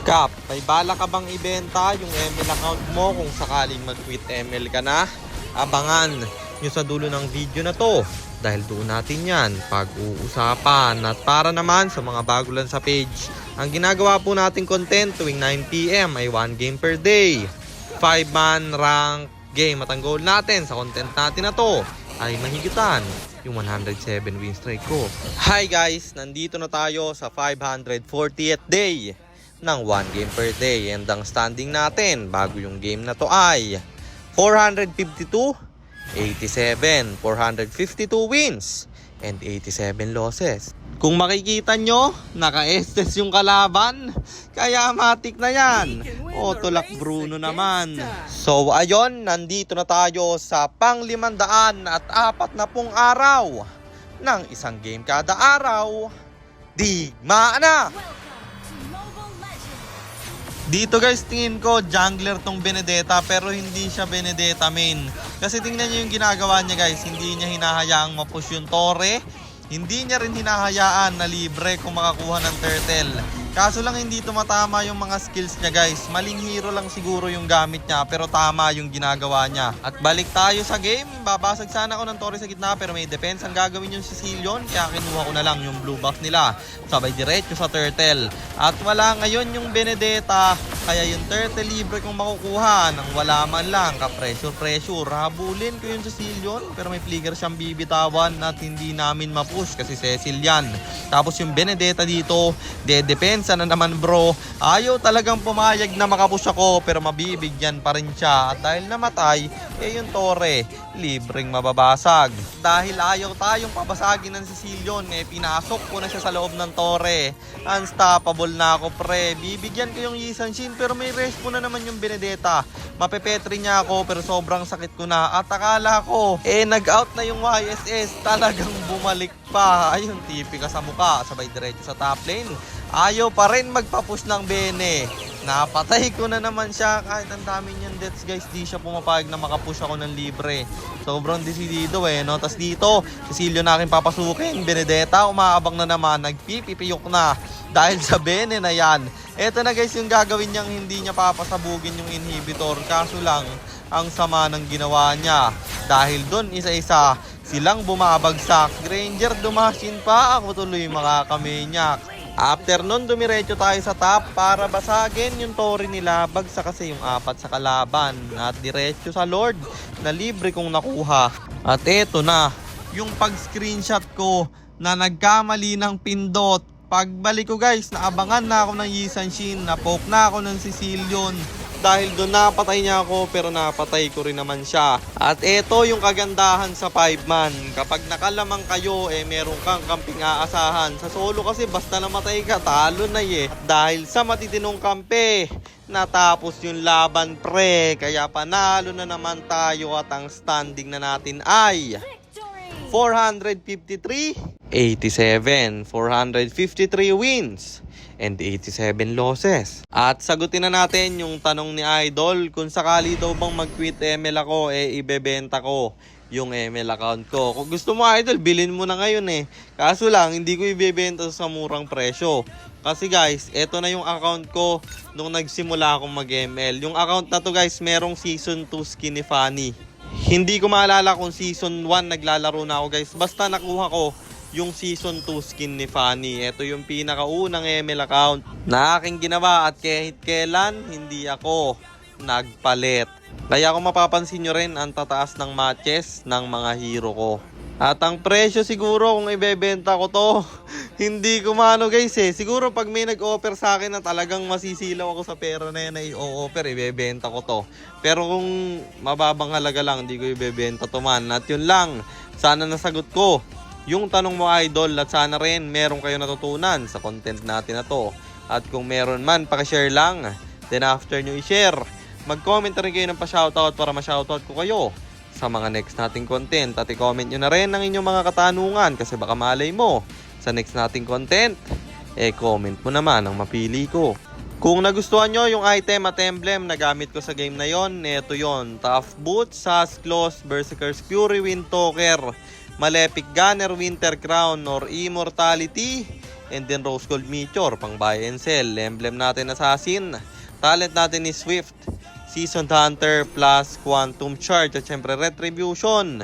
Kap, may bala ka bang ibenta yung ML account mo kung sakaling mag-quit ML ka na? Abangan nyo sa dulo ng video na to dahil doon natin yan pag-uusapan. At para naman sa mga bago lang sa page, ang ginagawa po nating content tuwing 9 PM ay 1 game per day, 5-man rank game. At ang goal natin sa content natin na to ay mahigitan yung 107 win streak ko. Hi guys, nandito na tayo sa 540th day ng 1 game per day, and ang standing natin bago yung game na to ay 452, 87, 452 wins and 87 losses. Kung makikita nyo, naka-estes yung kalaban, kaya matik na yan. O tulak Bruno naman. So ayon, nandito na tayo sa pang 540 araw ng isang game kada araw. Digmaan na! Dito guys, tingin ko jungler tong Benedetta, pero hindi siya Benedetta main. Kasi tingnan nyo yung ginagawa niya guys, hindi niya hinahayaang mapush yung Torre. Hindi niya rin hinahayaan na libre kung makakuha ng turtle. Kaso lang hindi tumatama yung mga skills niya guys. Maling hero lang siguro yung gamit niya, pero tama yung ginagawa niya. At balik tayo sa game. Babasag sana ako ng Torre sa gitna, pero may defense ang gagawin yung Sicilian, kaya kinuha ko na lang yung blue buff nila. Sabay diretso sa turtle. At wala ngayon yung Benedetta, kaya yung turtle libre kong makukuha nang wala man lang ka-pressure. Habulin ko yung Sicilian, pero may flicker siyang bibitawan at hindi namin mapush kasi Cecil yan. Tapos yung Benedetta dito, depensa na naman bro. Ayaw talagang pumayag na makapush ako, pero mabibigyan pa rin siya. At dahil namatay, yung Torre libreng mababasag. Dahil ayaw tayong pabasagin ng Sicilian, pinasok ko na siya sa loob ng Torre. Unstoppable na ako pre. Bibigyan ko yung Yisan Shin, pero may respo na naman yung Benedetta. Mapepetri niya ako, pero sobrang sakit ko na. At akala ko, nag-out na yung YSS. Talagang bumalik pa. Ayun, tipi ka sa mukha. Sabay diretso sa top lane. Ayaw pa rin magpapush ng Bene. Napatay ko na naman siya. Kahit ang dami niyang deaths guys, di siya pumapayag na makapush ako ng libre. Sobrang desidido no? Tas dito, Cecilio na aking papasukin. Benedetta, umaabang na naman. Nagpipipiyok na dahil sa Bene na yan. Eto na guys yung gagawin niyang hindi niya papasabugin yung inhibitor. Kaso lang, ang sama ng ginawa niya. Dahil dun isa-isa silang bumabagsak. Granger dumasin pa, ako tuloy makakamanyak. After nun, dumiretso tayo sa top para basagin yung Torre nila. Bagsak kasi yung 4 sa kalaban. At diretso sa Lord na libre kong nakuha. At eto na, yung pag-screenshot ko na nagkamali ng pindot. Pagbalik ko guys, naabangan na ako ng Yisan Shin. Napoke na ako ng Sicilian. Dahil doon napatay niya ako, pero napatay ko rin naman siya. At eto yung kagandahan sa 5-man. Kapag nakalamang kayo, meron kang kamping aasahan. Sa solo kasi basta namatay ka, talo na At dahil sa matitinong kampe, natapos yung laban pre. Kaya panalo na naman tayo at ang standing na natin ay 453, 87, 453 wins and 87 losses. At sagutin na natin yung tanong ni Idol, kung sakali daw bang mag-quit ML ako, ibebenta ko yung ML account ko. Kung gusto mo Idol, bilhin mo na ngayon Kaso lang, hindi ko ibebenta sa murang presyo. Kasi guys, eto na yung account ko nung nagsimula akong mag-ML. Yung account na to guys, merong season 2 skin ni Fanny. Hindi ko maalala kung season 1 naglalaro na ako guys. Basta nakuha ko yung season 2 skin ni Fanny. Ito yung pinakaunang ML account na aking ginawa at kahit kailan hindi ako nagpalit. Kaya kung mapapansin nyo rin, ang tataas ng matches ng mga hero ko. At ang presyo siguro kung ibebenta ko to, hindi ko maano guys Siguro pag may nag-offer sa akin na talagang masisilaw ako sa pera na yan na i-offer, ibebenta ko to. Pero kung mababang halaga lang, hindi ko ibebenta to man. At yun lang, sana nasagot ko yung tanong mo Idol, at sana rin meron kayo natutunan sa content natin na to. At kung meron man, pakishare lang. Then after nyo i-share, mag-comment rin kayo ng pa-shoutout para ma-shoutout ko kayo sa mga next nating content. At i-comment nyo na rin ang inyong mga katanungan, kasi baka malay mo sa next nating content, comment mo naman ang mapili ko. Kung nagustuhan nyo yung item at emblem na gamit ko sa game na yon, eto yon: Tough Boots, Sasclaws, Berserker's Fury, Windtalker, Malefic Gunner, Winter Crown, or Immortality, And then Rose Gold Meteor, pang buy and sell. Emblem natin Assassin. Talent natin ni Swift. Seasoned Hunter plus Quantum Charge. At syempre Retribution.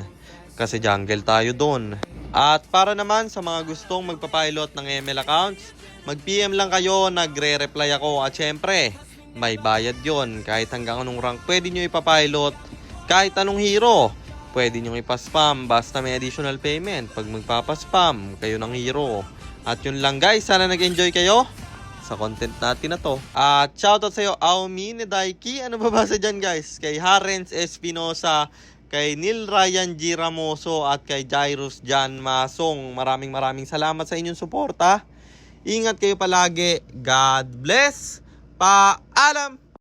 Kasi jungle tayo dun. At para naman sa mga gustong magpapilot ng ML accounts, mag-PM lang kayo, nagre-reply ako. At syempre, may bayad yon. Kahit hanggang anong rank pwede nyo ipapilot. Kahit anong hero, pwede nyo ipaspam. Basta may additional payment pag magpapaspam kayo ng hero. At yun lang guys, sana nag-enjoy kayo sa content natin na to. At shoutout sa iyo, Aumi Nedaiki. Ano babasa dyan guys? Kay Harens Espinosa, kay Neil Ryan G. Ramoso, at kay Jairus Jan Masong. Maraming salamat sa inyong suporta. Ingat kayo palagi. God bless. Paalam!